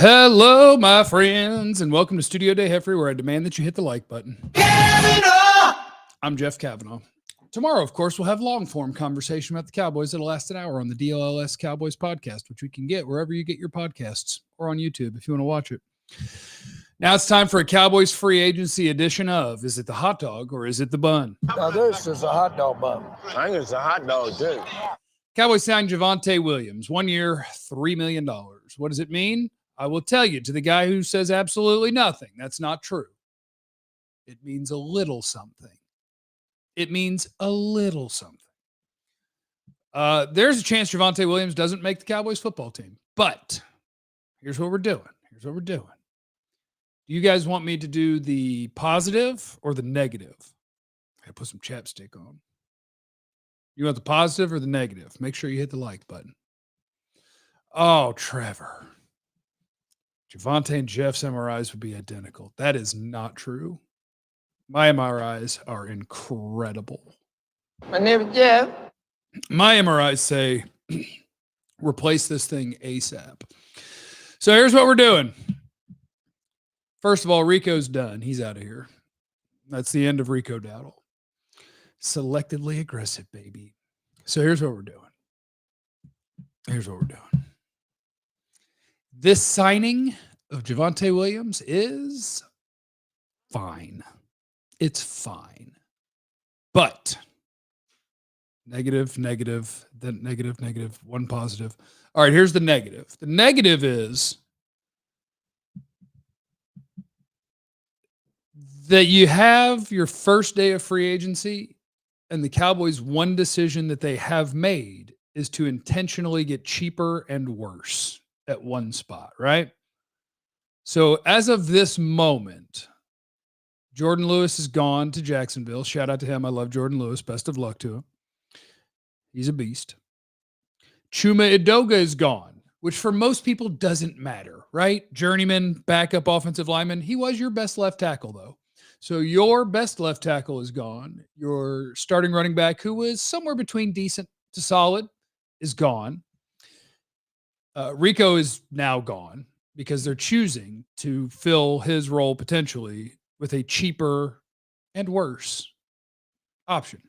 Hello, my friends, and welcome to Studio Day Heffrey, where I demand that you hit the like button. I'm Jeff Kavanaugh. Tomorrow, of course, we'll have long-form conversation about the Cowboys that'll last an hour on the DLLS Cowboys podcast, which we can get wherever you get your podcasts, or on YouTube if you want to watch it. Now it's time for a Cowboys free agency edition of, is it the hot dog or is it the bun? Now this is a hot dog bun. I think it's a hot dog, too. Cowboys signed Javonte Williams, 1 year, $3 million. What does it mean? I will tell you, to the guy who says absolutely nothing, that's not true. It means a little something. It means a little something. There's a chance Javonte Williams doesn't make the Cowboys football team. But here's what we're doing. Do you guys want me to do the positive or the negative? I put some chapstick on. You want the positive or the negative? Make sure you hit the like button. Oh, Trevor. Javonte and Jeff's MRIs would be identical. That is not true. My MRIs are incredible. My name is Jeff. My MRIs say replace this thing ASAP. So here's what we're doing. First of all, Rico's done. He's out of here. That's the end of Rico Dowdle. Selectively aggressive, baby. So here's what we're doing. This signing of Javonte Williams is fine. It's fine. But negative, then negative, one positive. All right, here's the negative. The negative is that you have your first day of free agency, and the Cowboys' one decision that they have made is to intentionally get cheaper and worse at one spot, right? So as of this moment, Jordan Lewis is gone to Jacksonville. Shout out to him. I love Jordan Lewis. Best of luck to him. He's a beast. Chuma Edoga is gone, which for most people doesn't matter, right? Journeyman, backup offensive lineman. He was your best left tackle, though. So your best left tackle is gone. Your starting running back, who was somewhere between decent to solid, is gone. Rico is now gone because they're choosing to fill his role potentially with a cheaper and worse option.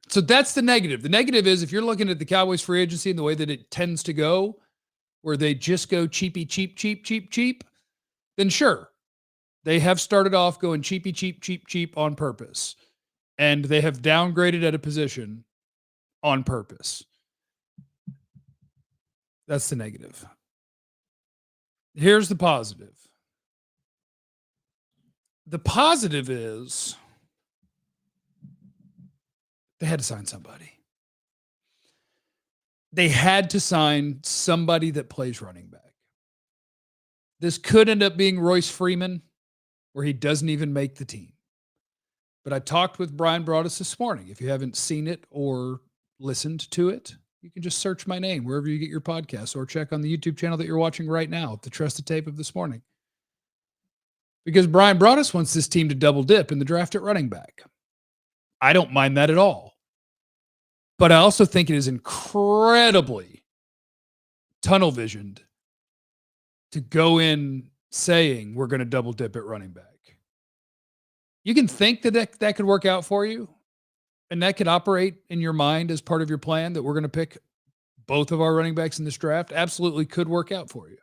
So that's the negative. The negative is if you're looking at the Cowboys free agency and the way that it tends to go, where they just go cheapy, cheap, then sure. They have started off going cheapy, cheap on purpose. And they have downgraded at a position on purpose. That's the negative. Here's the positive. The positive is they had to sign somebody. They had to sign somebody that plays running back. This could end up being Royce Freeman, where he doesn't even make the team. But I talked with Brian Broaddus this morning. If you haven't seen it or listened to it, you can just search my name wherever you get your podcasts or check on the YouTube channel that you're watching right now, the Trusted Tape of this morning. Because Brian Broaddus wants this team to double dip in the draft at running back. I don't mind that at all. But I also think it is incredibly tunnel visioned to go in saying we're going to double dip at running back. You can think that could work out for you, and that could operate in your mind as part of your plan that we're going to pick both of our running backs in this draft. Absolutely could work out for you.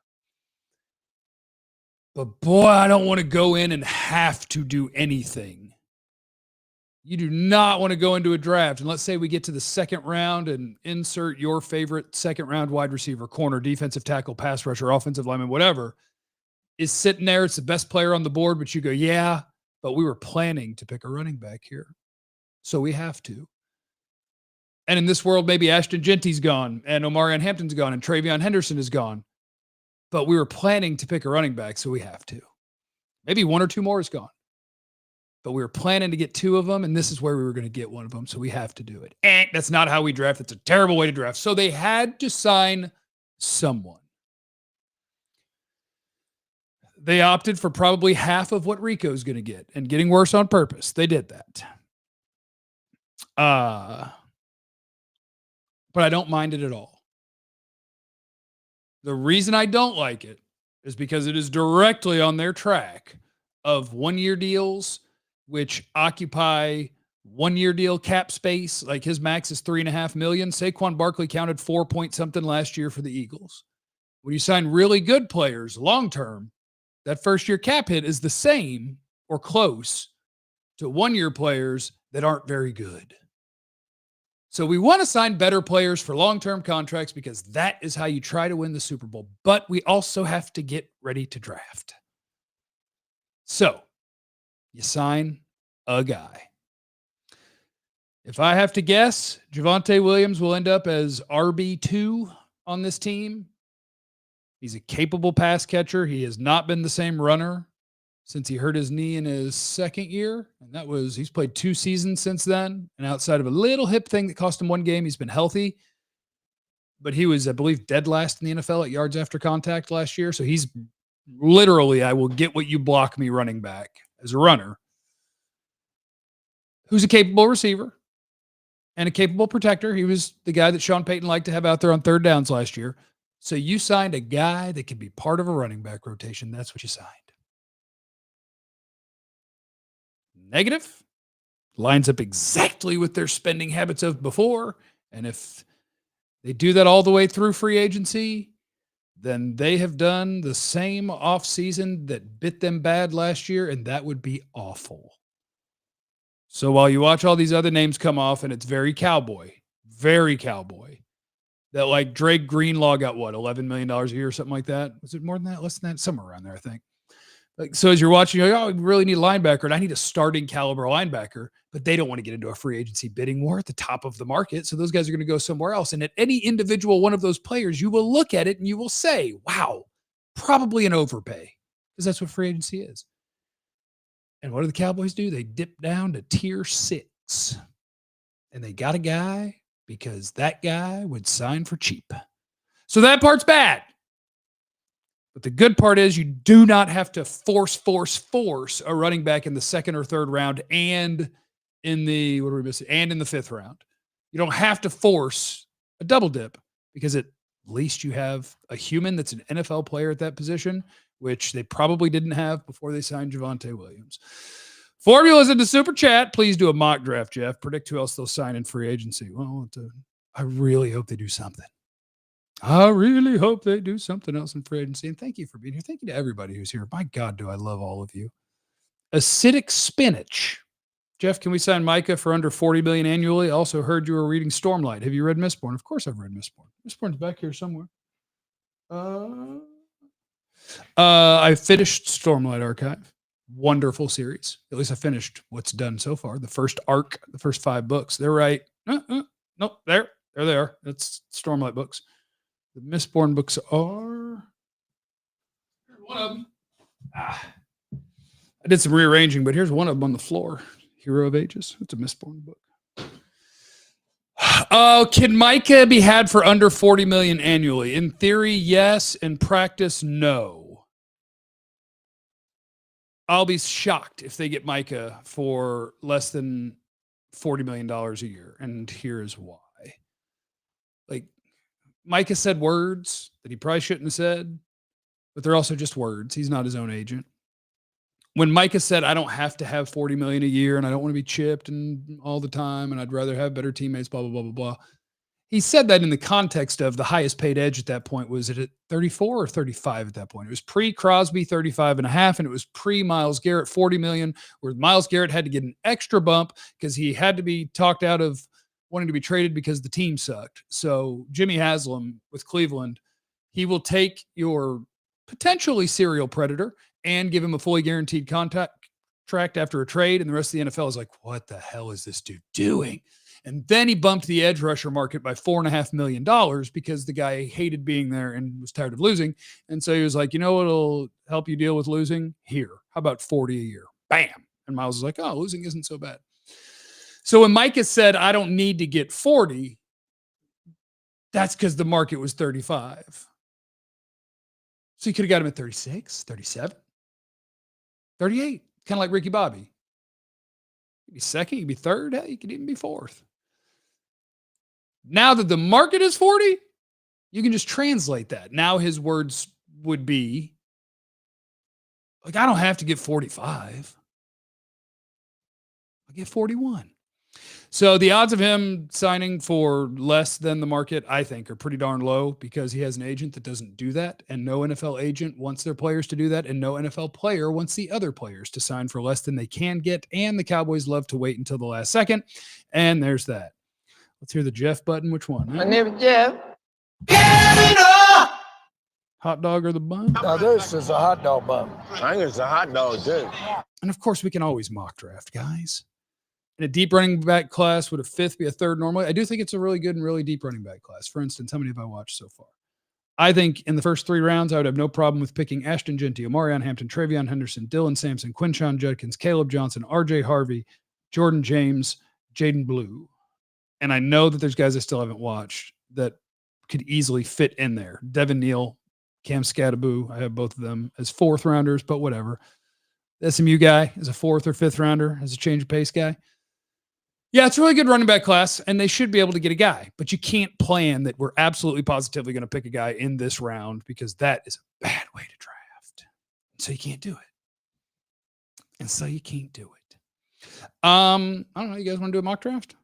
But boy, I don't want to go in and have to do anything. You do not want to go into a draft, and let's say we get to the second round and insert your favorite second round wide receiver, corner, defensive tackle, pass rusher, offensive lineman, whatever, is sitting there. It's the best player on the board, but you go, yeah, but we were planning to pick a running back here. So we have to. And in this world, maybe Ashton Genty's gone and Omarion Hampton's gone and Travion Henderson is gone. But we were planning to pick a running back, so we have to. Maybe one or two more is gone. But we were planning to get two of them, and this is where we were going to get one of them, so we have to do it. And that's not how we draft. That's a terrible way to draft. So they had to sign someone. They opted for probably half of what Rico's going to get and getting worse on purpose. They did that. But I don't mind it at all. The reason I don't like it is because it is directly on their track of 1-year deals, which occupy 1-year deal cap space. Like his max is $3.5 million. Saquon Barkley counted 4 point something last year for the Eagles. When you sign really good players long-term, that first-year cap hit is the same or close to 1-year players that aren't very good. So we want to sign better players for long-term contracts because that is how you try to win the Super Bowl. But we also have to get ready to draft. So you sign a guy. If I have to guess, Javonte Williams will end up as RB2 on this team. He's a capable pass catcher. He has not been the same runner since he hurt his knee in his second year. And he's played 2 seasons since then. And outside of a little hip thing that cost him 1 game, he's been healthy. But he was, I believe, dead last in the NFL at yards after contact last year. So he's literally, I will get what you block me running back as a runner, who's a capable receiver and a capable protector. He was the guy that Sean Payton liked to have out there on third downs last year. So you signed a guy that can be part of a running back rotation. That's what you signed. Negative. Lines up exactly with their spending habits of before. And if they do that all the way through free agency, then they have done the same offseason that bit them bad last year, and that would be awful. So while you watch all these other names come off, and it's very cowboy, that like Drake Greenlaw got what, $11 million a year or something like that? Was it more than that? Less than that? Somewhere around there, I think. Like, so as you're watching, you're like, oh, we really need a linebacker, and I need a starting caliber linebacker, but they don't want to get into a free agency bidding war at the top of the market. So those guys are going to go somewhere else. And at any individual one of those players, you will look at it and you will say, wow, probably an overpay, because that's what free agency is. And what do the Cowboys do? They dip down to tier 6, and they got a guy because that guy would sign for cheap. So that part's bad. But the good part is you do not have to force a running back in the second or third round and in the, what are we missing? And in the 5th round. You don't have to force a double dip because at least you have a human that's an NFL player at that position, which they probably didn't have before they signed Javonte Williams. Formulas in the super chat. Please do a mock draft, Jeff. Predict who else they'll sign in free agency. Well, I really hope they do something. I really hope they do something else in free agency. And thank you for being here. Thank you to everybody who's here. My God, do I love all of you. Acidic Spinach. Jeff, can we sign Micah for under $40 million annually? I also heard you were reading Stormlight. Have you read Mistborn? Of course I've read Mistborn. Mistborn's back here somewhere. I finished Stormlight Archive. Wonderful series. At least I finished what's done so far. The first arc, the first 5 books. They're right. Nope, there they are. That's Stormlight books. The Mistborn books are one of them. I did some rearranging, but here's one of them on the floor. Hero of Ages. It's a Mistborn book. Oh, can Micah be had for under $40 million annually? In theory, yes. In practice, no. I'll be shocked if they get Micah for less than $40 million a year. And here's why. Like, Micah said words that he probably shouldn't have said, but they're also just words. He's not his own agent. When Micah said, I don't have to have $40 million a year and I don't want to be chipped and all the time and I'd rather have better teammates, blah, blah, blah, blah, blah. He said that in the context of the highest paid edge at that point. Was it at 34 or 35 at that point? It was pre-Crosby 35.5, and it was pre-Myles Garrett 40 million, where Myles Garrett had to get an extra bump because he had to be talked out of wanting to be traded because the team sucked. So Jimmy Haslam with Cleveland, he will take your potentially serial predator and give him a fully guaranteed contract after a trade. And the rest of the NFL is like, what the hell is this dude doing? And then he bumped the edge rusher market by $4.5 million because the guy hated being there and was tired of losing. And so he was like, you know what'll help you deal with losing? Here. How about 40 a year? Bam. And Myles was like, oh, losing isn't so bad. So when Micah said, I don't need to get 40, that's because the market was 35. So you could have got him at 36, 37, 38, kind of like Ricky Bobby. You'd be second, you'd be third, hell, you could even be fourth. Now that the market is 40, you can just translate that. Now his words would be, Like, I don't have to get 45. I'll get 41. So the odds of him signing for less than the market, I think, are pretty darn low because he has an agent that doesn't do that. And no NFL agent wants their players to do that. And no NFL player wants the other players to sign for less than they can get. And the Cowboys love to wait until the last second. And there's that. Let's hear the Jeff button. Which one? My name is Jeff. Hot dog or the bun? Now this is a hot dog bun. I think it's a hot dog, too. And of course, we can always mock draft, guys. In a deep running back class, would a fifth be a third normally? I do think it's a really good and really deep running back class. For instance, how many have I watched so far? I think in the first 3 rounds, I would have no problem with picking Ashton Genty, Omarion Hampton, Travion Henderson, Dylan Sampson, Quinshon Judkins, Caleb Johnson, RJ Harvey, Jordan James, Jaden Blue. And I know that there's guys I still haven't watched that could easily fit in there. Devin Neal, Cam Scattaboo. I have both of them as 4th rounders, but whatever. The SMU guy is a 4th or 5th rounder as a change of pace guy. Yeah, it's a really good running back class, and they should be able to get a guy. But you can't plan that we're absolutely positively going to pick a guy in this round because that is a bad way to draft. So you can't do it. And so you can't do it. I don't know. You guys want to do a mock draft?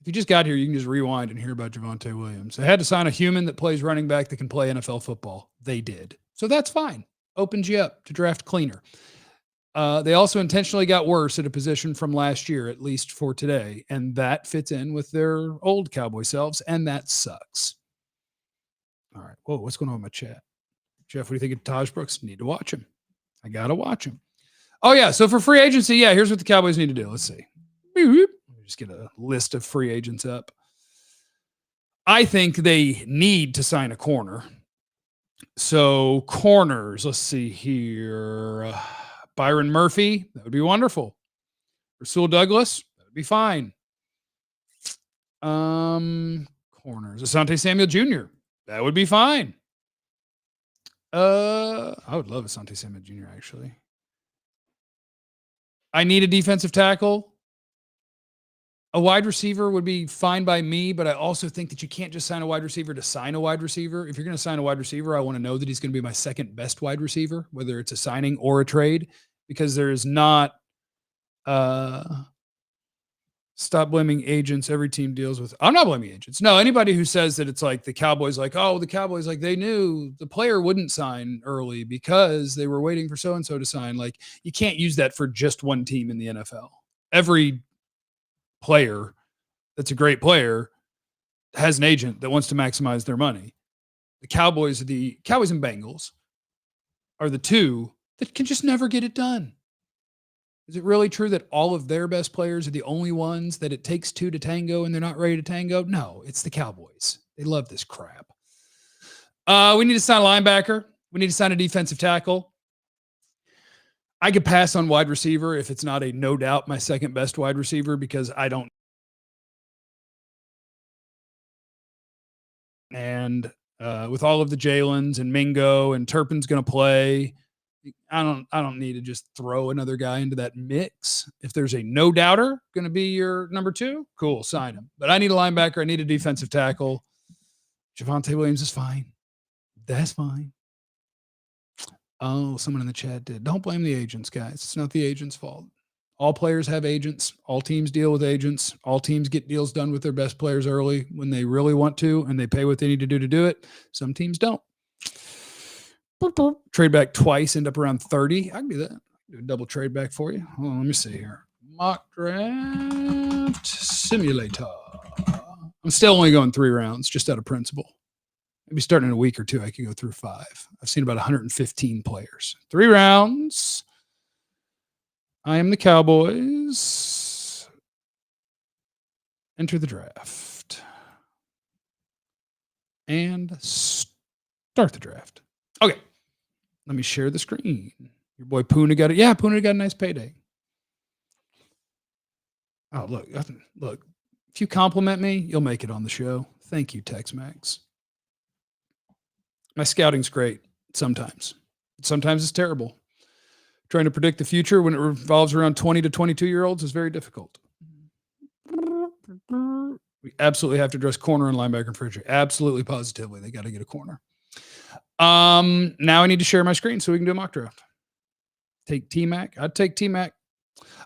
If you just got here, you can just rewind and hear about Javonte Williams. They had to sign a human that plays running back that can play NFL football. They did. So that's fine. Opens you up to draft cleaner. They also intentionally got worse at a position from last year, at least for today. And that fits in with their old Cowboy selves, and that sucks. All right. Whoa, what's going on with my chat? Jeff, what do you think of Taj Brooks? Need to watch him. I got to watch him. Oh, yeah. So for free agency, yeah, here's what the Cowboys need to do. Let's see. Let me just get a list of free agents up. I think they need to sign a corner. So corners, let's see here. Byron Murphy, that would be wonderful. Rasul Douglas, that would be fine. Corners, Asante Samuel Jr., that would be fine. I would love Asante Samuel Jr., actually. I need a defensive tackle. A wide receiver would be fine by me, but I also think that you can't just sign a wide receiver to sign a wide receiver. If you're going to sign a wide receiver, I want to know that he's going to be my second best wide receiver, whether it's a signing or a trade, because there is not stop blaming agents. Every team deals with. I'm not blaming agents. No, anybody who says that it's like the Cowboys, like, oh, the Cowboys, like they knew the player wouldn't sign early because they were waiting for so-and-so to sign. Like you can't use that for just one team in the NFL. Every player that's a great player has an agent that wants to maximize their money. The Cowboys and Bengals are the two that can just never get it done. Is it really true that all of their best players are the only ones that it takes 2 to tango and they're not ready to tango? No, it's the Cowboys. They love this crap. We need to sign a linebacker. We need to sign a defensive tackle. I could pass on wide receiver if it's not a no doubt my second best wide receiver because I don't. And with all of the Jalen's and Mingo and Turpin's going to play, I don't need to just throw another guy into that mix. If there's a no doubter going to be your number 2, cool, sign him. But I need a linebacker. I need a defensive tackle. Javonte Williams is fine. That's fine. Oh, someone in the chat did. Don't blame the agents, guys. It's not the agent's fault. All players have agents. All teams deal with agents. All teams get deals done with their best players early when they really want to, and they pay what they need to do it. Some teams don't. Boop, boop. Trade back twice, end up around 30. I can do that. Do a double trade back for you. Hold on, let me see here. Mock draft simulator. I'm still only going 3 rounds, just out of principle. Maybe starting in a week or 2, I could go through 5. I've seen about 115 players. 3 rounds. I am the Cowboys. Enter the draft. And start the draft. Okay. Let me share the screen. Your boy Puna got it. Yeah, Puna got a nice payday. Oh, look. If you compliment me, you'll make it on the show. Thank you, Tex-Mex. My scouting's great sometimes. Sometimes it's terrible. Trying to predict the future when it revolves around 20 to 22-year-olds is very difficult. We absolutely have to address corner and linebacker for sure. Absolutely, positively. They got to get a corner. Now I need to share my screen so we can do a mock draft. Take T-Mac. I'd take T-Mac.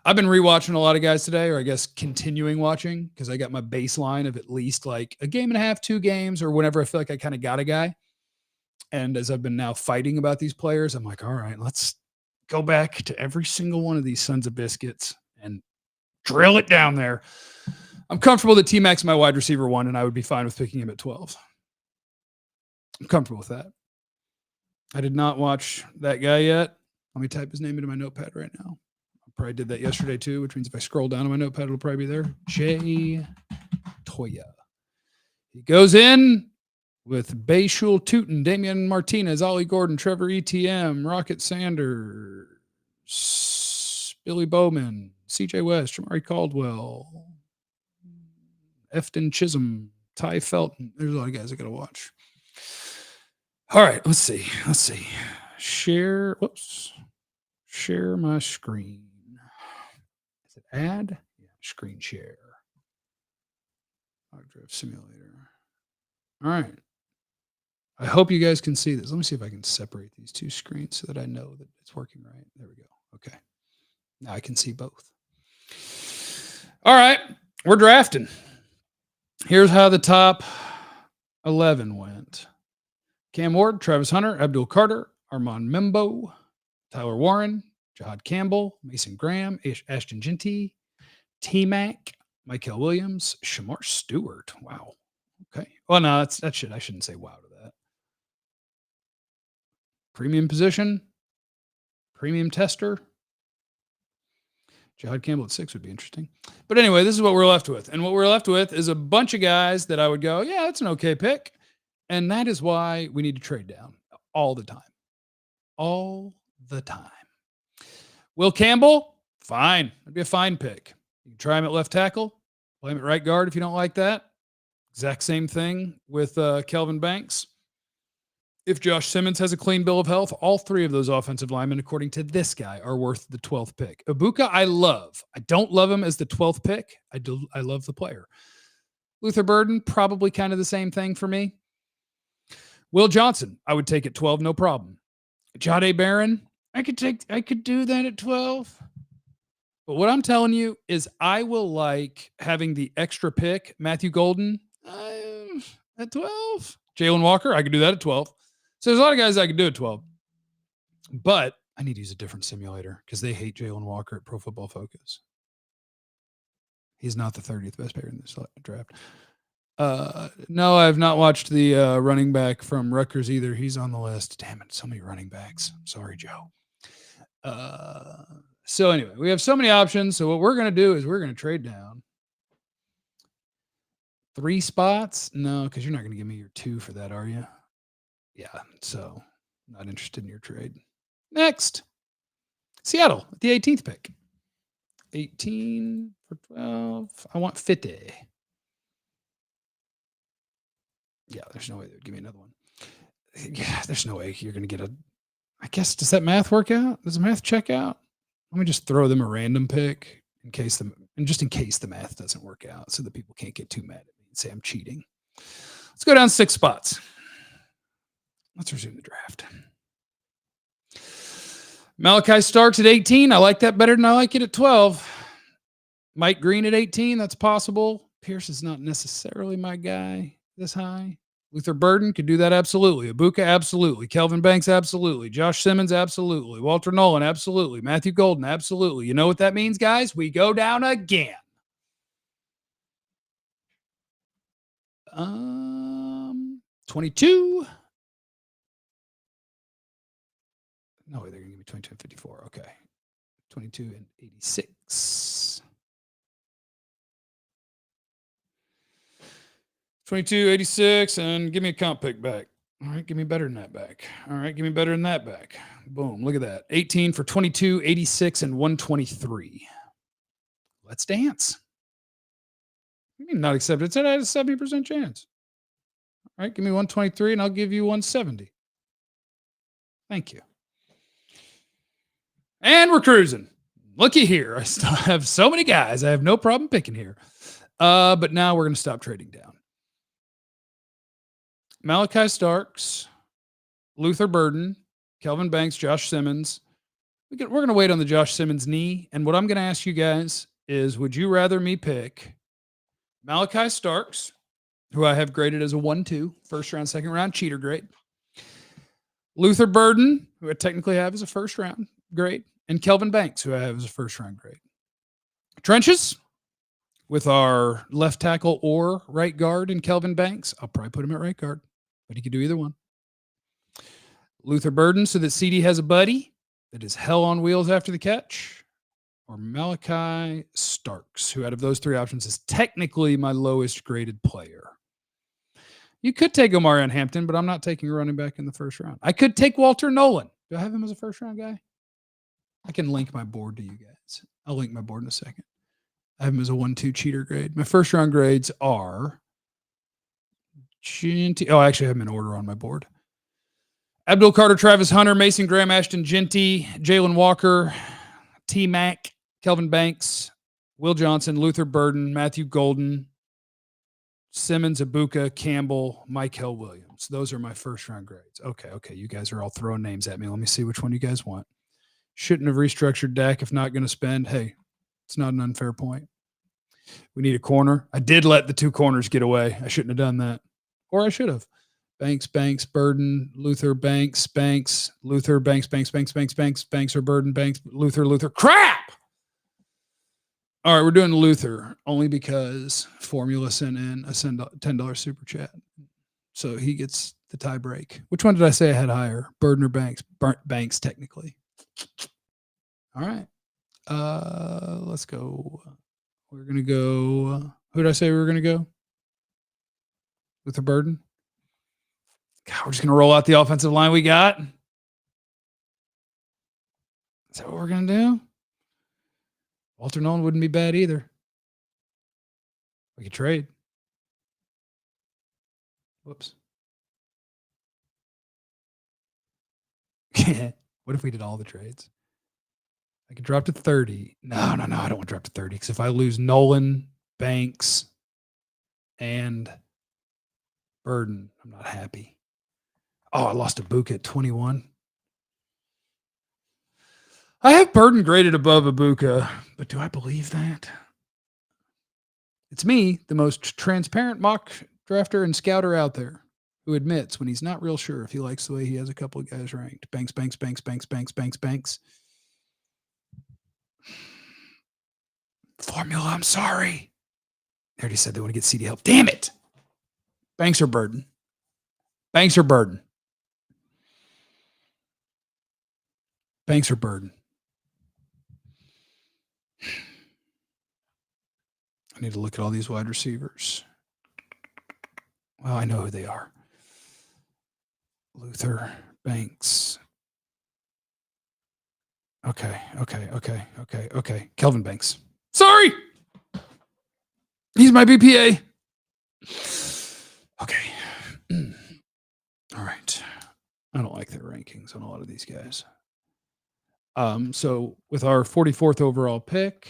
I've been rewatching a lot of guys today, or I guess continuing watching, because I got my baseline of at least like a game and a half, 2 games, or whenever I feel like I kind of got a guy. And as I've been now fighting about these players, I'm like, all right, let's go back to every single one of these sons of biscuits and drill it down there. I'm comfortable that T-Mac's my wide receiver 1, and I would be fine with picking him at 12. I'm comfortable with that. I did not watch that guy yet. Let me type his name into my notepad right now. I probably did that yesterday too, which means if I scroll down on my notepad, it'll probably be there. Jay Toya. He goes in with Bayshul Tootin, Damian Martinez, Ollie Gordon, Trevor ETM, Rocket Sanders, Billy Bowman, CJ West, Jamari Caldwell, Efton Chisholm, Ty Felton. There's a lot of guys I got to watch. All right, let's see. Share my screen. Is it add? Yeah, screen share. Mock draft simulator. All right. I hope you guys can see this. Let me see if I can separate these 2 screens so that I know that it's working right. There we go. Okay. Now I can see both. All right. We're drafting. Here's how the top 11 went. Cam Ward, Travis Hunter, Abdul Carter, Armand Membo, Tyler Warren, Jahad Campbell, Mason Graham, Ashton Genty, T-Mac, Micah Williams, Shamar Stewart. Wow. Okay. Well, no, I shouldn't say wow to that. Premium position, premium tester. Jahad Campbell at 6 would be interesting. But anyway, this is what we're left with. And what we're left with is a bunch of guys that I would go, yeah, that's an okay pick. And that is why we need to trade down all the time. All the time. Will Campbell? Fine. That'd be a fine pick. You can try him at left tackle. Play him at right guard if you don't like that. Exact same thing with Kelvin Banks. If Josh Simmons has a clean bill of health, all 3 of those offensive linemen, according to this guy, are worth the 12th pick. Ibuka, I love. I don't love him as the 12th pick. I love the player. Luther Burden, probably kind of the same thing for me. Will Johnson, I would take at 12, no problem. Jahdae Barron, I could do that at 12. But what I'm telling you is I will like having the extra pick, Matthew Golden, at 12. Jalen Walker, I could do that at 12. So there's a lot of guys I could do at 12. But I need to use a different simulator because they hate Jalen Walker at Pro Football Focus. He's not the 30th best player in this draft. No, I've not watched the running back from Rutgers either. He's on the list. Damn it, so many running backs. Sorry, Joe. So anyway, we have so many options. So what we're going to do is we're going to trade down 3 spots. No, because you're not going to give me your 2 for that, are you? Yeah, so not interested in your trade. Next, Seattle at the 18th pick. 18 for 12. I want 50. Yeah, there's no way they would give me another one. Yeah, there's no way you're going to get I guess, does that math work out? Does the math check out? Let me just throw them a random pick in case the math doesn't work out so that people can't get too mad at me and say I'm cheating. Let's go down 6 spots. Let's resume the draft. Malachi Starks at 18. I like that better than I like it at 12. Mike Green at 18. That's possible. Pierce is not necessarily my guy this high. Luther Burden could do that. Absolutely. Ibuka, absolutely. Kelvin Banks, absolutely. Josh Simmons, absolutely. Walter Nolan, absolutely. Matthew Golden, absolutely. You know what that means, guys? We go down again. 22. No way, they're going to give me 22 and 54. Okay. 22 and 86. 22, 86, and give me a comp pick back. All right, give me better than that back. All right, give me better than that back. Boom, look at that. 18 for 22, 86, and 123. Let's dance. You mean not accept it? It said I had a 70% chance. All right, give me 123, and I'll give you 170. Thank you. And we're cruising. Looky here. I still have so many guys. I have no problem picking here. But now we're going to stop trading down. Malachi Starks Luther Burden, Kelvin Banks, Josh Simmons. We're going to wait on the Josh Simmons knee. And what I'm going to ask you guys is, would you rather me pick Malachi Starks, who I have graded as a 1-2, first round, second round, cheater grade, Luther Burden, who I technically have as a first round grade, and Kelvin Banks, who I have as a first round grade. Trenches with our left tackle or right guard in Kelvin Banks. I'll probably put him at right guard, but he could do either one. Luther Burden, so that CD has a buddy that is hell on wheels after the catch, or Malachi Starks, who out of those three options is technically my lowest graded player. You could take Omarion Hampton, but I'm not taking a running back in the first round. I could take Walter Nolan. Do I have him as a first round guy? I can link my board to you guys. I'll link my board in a second. I have him as a 1-2 cheater grade. My first round grades are Ginty. Oh, I actually have them in order on my board. Abdul Carter, Travis Hunter, Mason Graham, Ashton Ginty, Jalen Walker, T Mac, Kelvin Banks, Will Johnson, Luther Burden, Matthew Golden, Simmons, Ibuka, Campbell, Micah Williams. Those are my first round grades. Okay. You guys are all throwing names at me. Let me see which one you guys want. Shouldn't have restructured Dak if not going to spend. Hey, it's not an unfair point. We need a corner. I did let the two corners get away. I shouldn't have done that. Or I should have. Banks, Burden, Luther, Banks, Luther, Banks, or Burden, Banks, Luther. Crap! All right, we're doing Luther only because Formula sent in a $10 super chat. So he gets the tie break. Which one did I say I had higher? Burden or Banks? Banks, technically. All right. Let's go. We're going to go. Who did I say we were going to go? Luther Burden? God, we're just going to roll out the offensive line we got. Is that what we're going to do? Walter Nolan wouldn't be bad either. We could trade. Whoops. What if we did all the trades? I could drop to 30. No. I don't want to drop to 30 because if I lose Nolan, Banks, and Burden, I'm not happy. Oh, I lost Ibuka at 21. I have Burden graded above Ibuka, but do I believe that? It's me, the most transparent mock drafter and scouter out there, who admits when he's not real sure if he likes the way he has a couple of guys ranked. Banks. Formula, I'm sorry. They already said they want to get CD help. Damn it. Banks or Burden? Banks or Burden? Banks or Burden? I need to look at all these wide receivers. Well, I know who they are. Luther, Banks. Okay. Kelvin Banks. Sorry. He's my BPA. Okay. All right. I don't like their rankings on a lot of these guys. So with our 44th overall pick,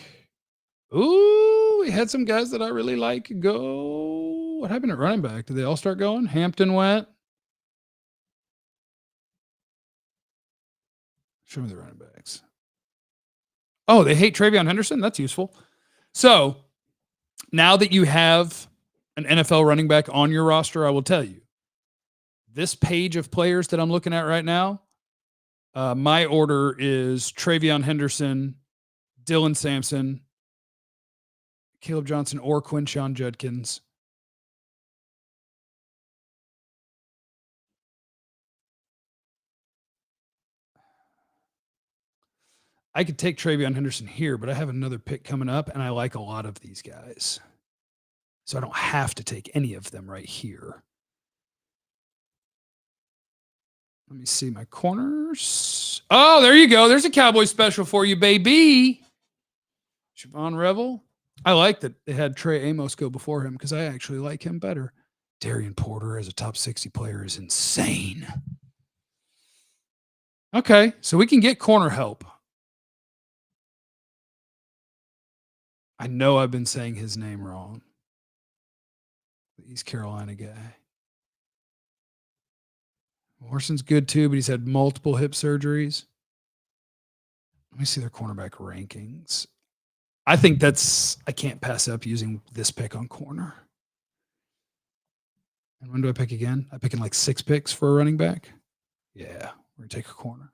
we had some guys that I really like go. What happened at running back? Did they all start going? Hampton went. Show me the running backs. Oh, they hate Travion Henderson? That's useful. So now that you have an NFL running back on your roster, I will tell you, this page of players that I'm looking at right now, my order is Travion Henderson, Dylan Sampson, Caleb Johnson, or Quinshon Judkins. I could take Travion Henderson here, but I have another pick coming up, and I like a lot of these guys. So I don't have to take any of them right here. Let me see my corners. Oh, there you go. There's a Cowboy special for you, baby. Siobhan Revel. I like that they had Trey Amos go before him because I actually like him better. Darian Porter as a top 60 player is insane. Okay, so we can get corner help. I know I've been saying his name wrong. The East Carolina guy. Horson's good too, but he's had multiple hip surgeries. Let me see their cornerback rankings. I think I can't pass up using this pick on corner. And when do I pick again? I pick in like 6 picks for a running back. Yeah, we're going to take a corner.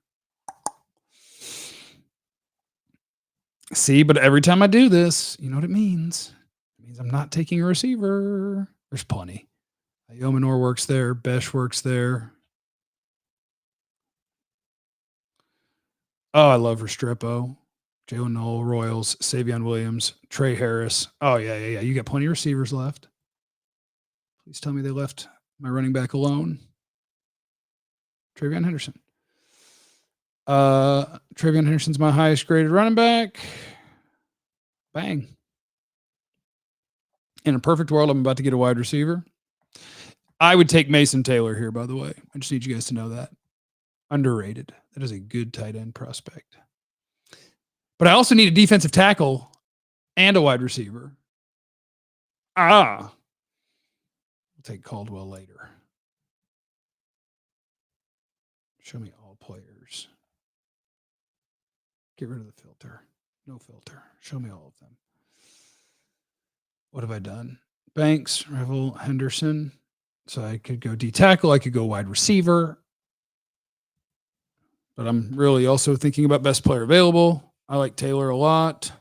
See, but every time I do this, you know what it means? It means I'm not taking a receiver. There's plenty. Yomanor works there. Besh works there. Oh, I love Restrepo. Jalen Noel, Royals, Savion Williams, Trey Harris. Oh, yeah. You got plenty of receivers left. Please tell me they left my running back alone. Travion Henderson. Travion Henderson's my highest graded running back. Bang. In a perfect world, I'm about to get a wide receiver. I would take Mason Taylor here, by the way. I just need you guys to know that. Underrated. That is a good tight end prospect. But I also need a defensive tackle and a wide receiver. We'll take Caldwell later. Show me all players. Get rid of the filter. No filter. Show me all of them. What have I done? Banks, Revel, Henderson. So I could go D tackle. I could go wide receiver. But I'm really also thinking about best player available. I like Taylor a lot.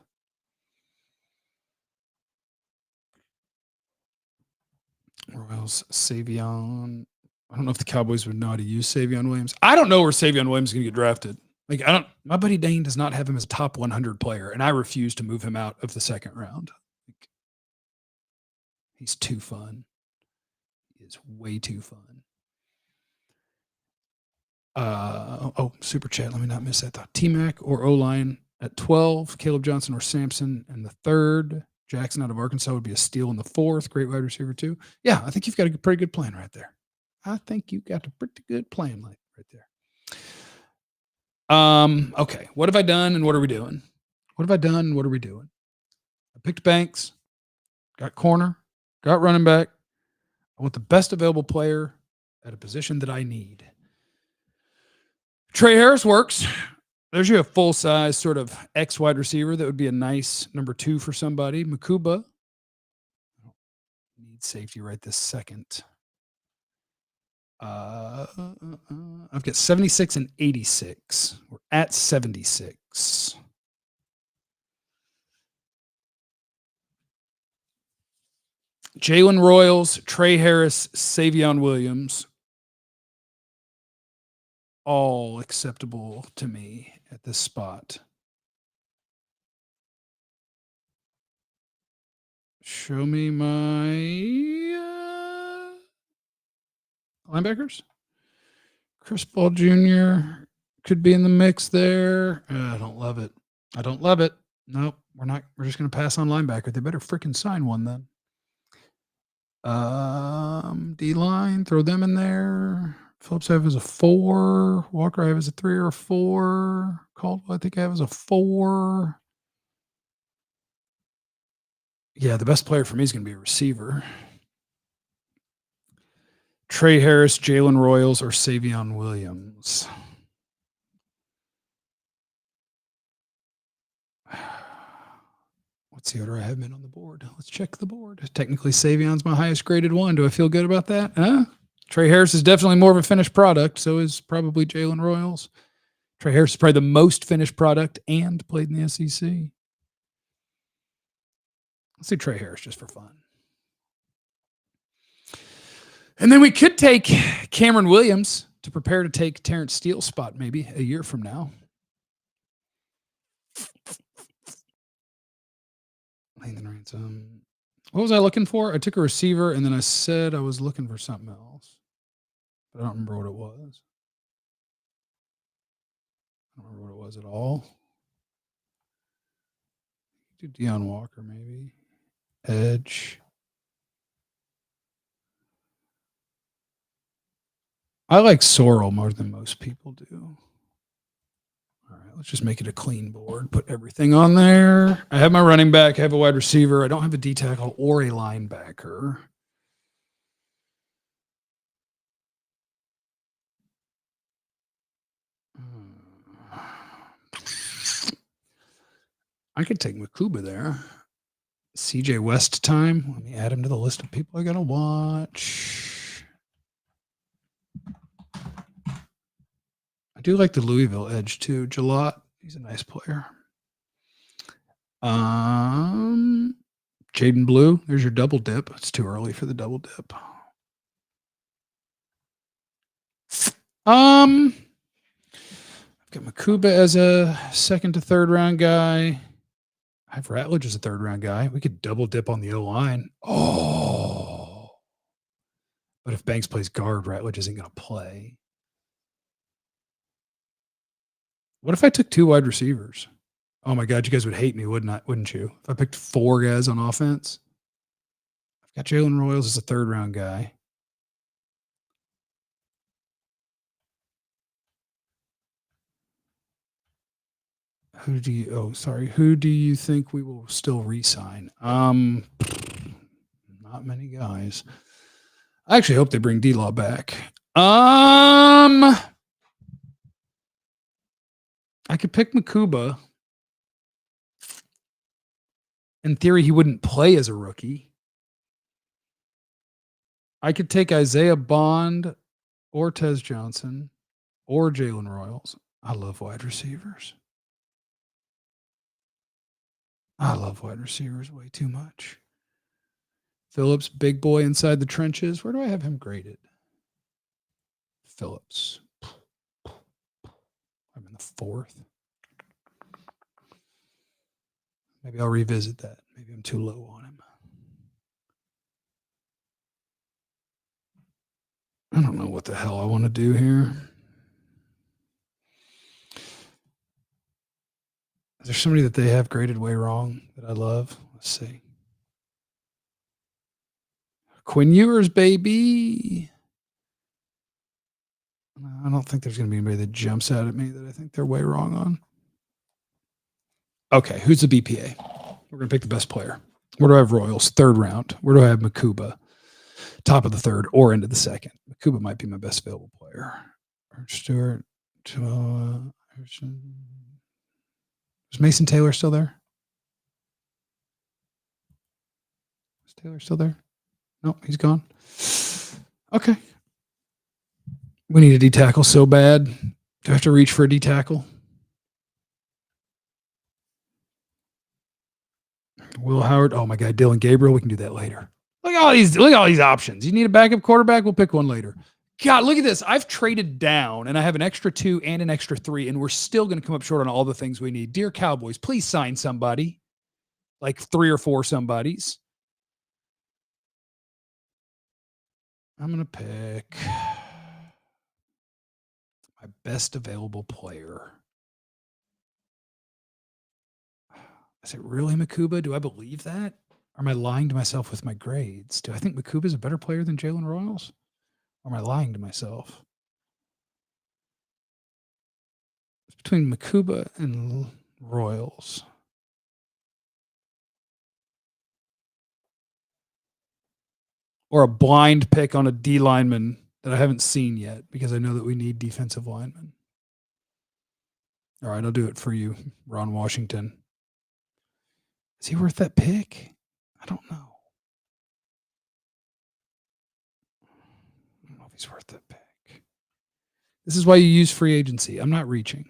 Royals, Savion. I don't know if the Cowboys would know how to use Savion Williams. I don't know where Savion Williams is going to get drafted. Like, my buddy Dane does not have him as a top 100 player, and I refuse to move him out of the second round. Like, he's too fun. He is way too fun. Super chat. Let me not miss that thought. T-Mac or O-line at 12. Caleb Johnson or Sampson in the 3rd. Jackson out of Arkansas would be a steal in the 4th. Great wide receiver too. Yeah, I think you've got a pretty good plan right there. Okay. What have I done and what are we doing? I picked Banks, got corner, got running back. I want the best available player at a position that I need. Trey Harris works. There's you a full-size sort of X wide receiver that would be a nice number 2 for somebody. Makuba. Need safety right this second. I've got 76 and 86. We're at 76. Jalen Royals, Trey Harris, Savion Williams. All acceptable to me at this spot. Show me my linebackers. Chris Paul Jr. could be in the mix there. I don't love it. Nope, we're not. We're just going to pass on linebacker. They better freaking sign one then. D-line, throw them in there. Phillips I have as a 4. Walker I have as a 3 or a 4. Caldwell I think I have as a 4. Yeah, the best player for me is going to be a receiver. Trey Harris, Jalen Royals, or Savion Williams. What's the order I have in on the board? Let's check the board. Technically, Savion's my highest graded one. Do I feel good about that? Trey Harris is definitely more of a finished product. So is probably Jalen Royals. Trey Harris is probably the most finished product and played in the SEC. Let's see Trey Harris just for fun. And then we could take Cameron Williams to prepare to take Terrence Steele's spot maybe a year from now. Nathan Ransom. What was I looking for? I took a receiver and then I said I was looking for something else. But I don't remember what it was. I don't remember what it was at all. Do Deion Walker maybe. Edge. I like Sorrell more than most people do. All right, let's just make it a clean board. Put everything on there. I have my running back. I have a wide receiver. I don't have a D tackle or a linebacker. I could take Makuba there. CJ West time. Let me add him to the list of people I gotta watch. I do like the Louisville edge too. Jalot, he's a nice player. Jaden Blue, there's your double dip. It's too early for the double dip. I've got Makuba as a second to third round guy. I have Ratledge as a third round guy. We could double dip on the O line. Oh, but if Banks plays guard, Ratledge isn't going to play. What if I took 2 wide receivers? Oh my God, you guys would hate me, wouldn't you? If I picked 4 guys on offense. I've got Jalen Royals as a third round guy. Who do you think we will still re-sign? Not many guys. I actually hope they bring D-Law back. I could pick Makuba. In theory, he wouldn't play as a rookie. I could take Isaiah Bond or Tez Johnson or Jalen Royals. I love wide receivers. I love wide receivers way too much. Phillips, big boy inside the trenches. Where do I have him graded? Phillips. I'm in the 4th. Maybe I'll revisit that. Maybe I'm too low on him. I don't know what the hell I want to do here. Is there somebody that they have graded way wrong that I love? Let's see. Quinn Ewers, baby. I don't think there's going to be anybody that jumps out at me that I think they're way wrong on. Okay, who's the BPA? We're going to pick the best player. Where do I have Royals? 3rd round. Where do I have Makuba? Top of the 3rd or into the 2nd. Makuba might be my best available player. Stewart. Is Mason Taylor still there? Is Taylor still there? No, he's gone. Okay. We need a D tackle so bad. Do I have to reach for a D tackle? Will Howard. Oh my God, Dylan Gabriel. We can do that later. Look at all these options. You need a backup quarterback? We'll pick one later. God, look at this. I've traded down and I have an extra 2 and an extra 3, and we're still going to come up short on all the things we need. Dear Cowboys, please sign somebody. Like 3 or 4 somebodies. I'm going to pick my best available player. Is it really Makuba? Do I believe that? Or am I lying to myself with my grades? Do I think Makuba is a better player than Jalen Royals? Or am I lying to myself? It's between Makuba and Royals. Or a blind pick on a D lineman that I haven't seen yet because I know that we need defensive linemen. All right, I'll do it for you, Ron Washington. Is he worth that pick? I don't know. I don't know if he's worth that pick. This is why you use free agency. I'm not reaching.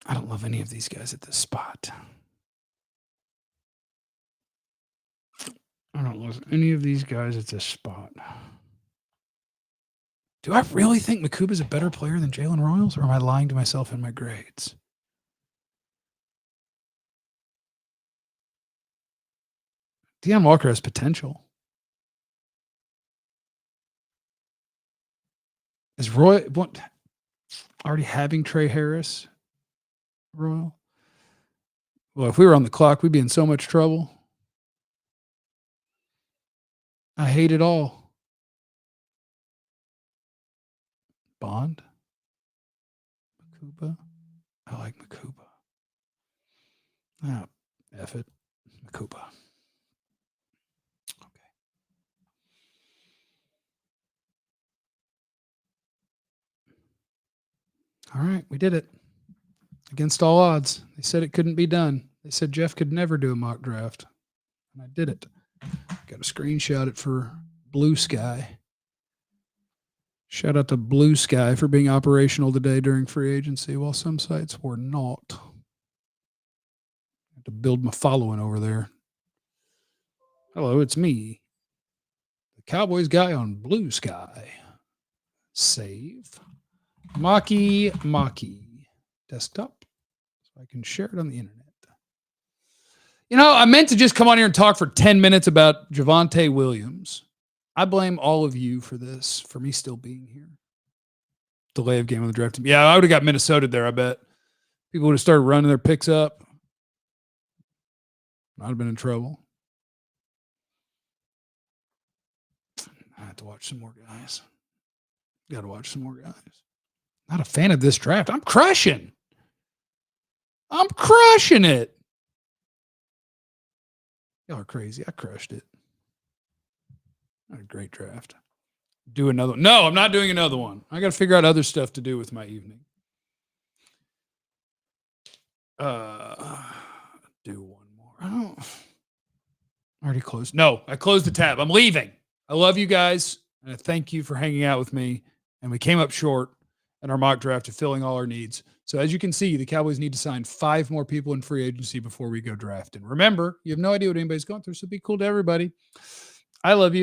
I don't love any of these guys at this spot. I don't love any of these guys at this spot. Do I really think Makuba is a better player than Jalen Royals, or am I lying to myself in my grades? Deion Walker has potential. Is Roy already having Trey Harris? Royal? Well, if we were on the clock, we'd be in so much trouble. I hate it all. Bond? Makuba? I like Makuba. Ah, F it. Makuba. All right, we did it. Against all odds. They said it couldn't be done. They said Jeff could never do a mock draft. And I did it. Got to screenshot it for Blue Sky. Shout out to Blue Sky for being operational today during free agency, while some sites were not. I have to build my following over there. Hello, it's me, the Cowboys guy on Blue Sky. Save. Maki desktop, so I can share it on the internet. You know, I meant to just come on here and talk for 10 minutes about Javonte Williams. I blame all of you for this, for me still being here. Delay of game on the draft team. Yeah, I would have got Minnesota there, I bet. People would have started running their picks up. I'd have been in trouble. I have to watch some more guys. Got to watch some more guys. Not a fan of this draft. I'm crushing it. Y'all are crazy. I crushed it. Not a great draft. Do another one. No, I'm not doing another one. I got to figure out other stuff to do with my evening. Do one more. I already closed. No, I closed the tab. I'm leaving. I love you guys. And I thank you for hanging out with me. And we came up short in our mock draft of filling all our needs. So as you can see, the Cowboys need to sign 5 more people in free agency before we go draft. And remember, you have no idea what anybody's going through, so be cool to everybody. I love you.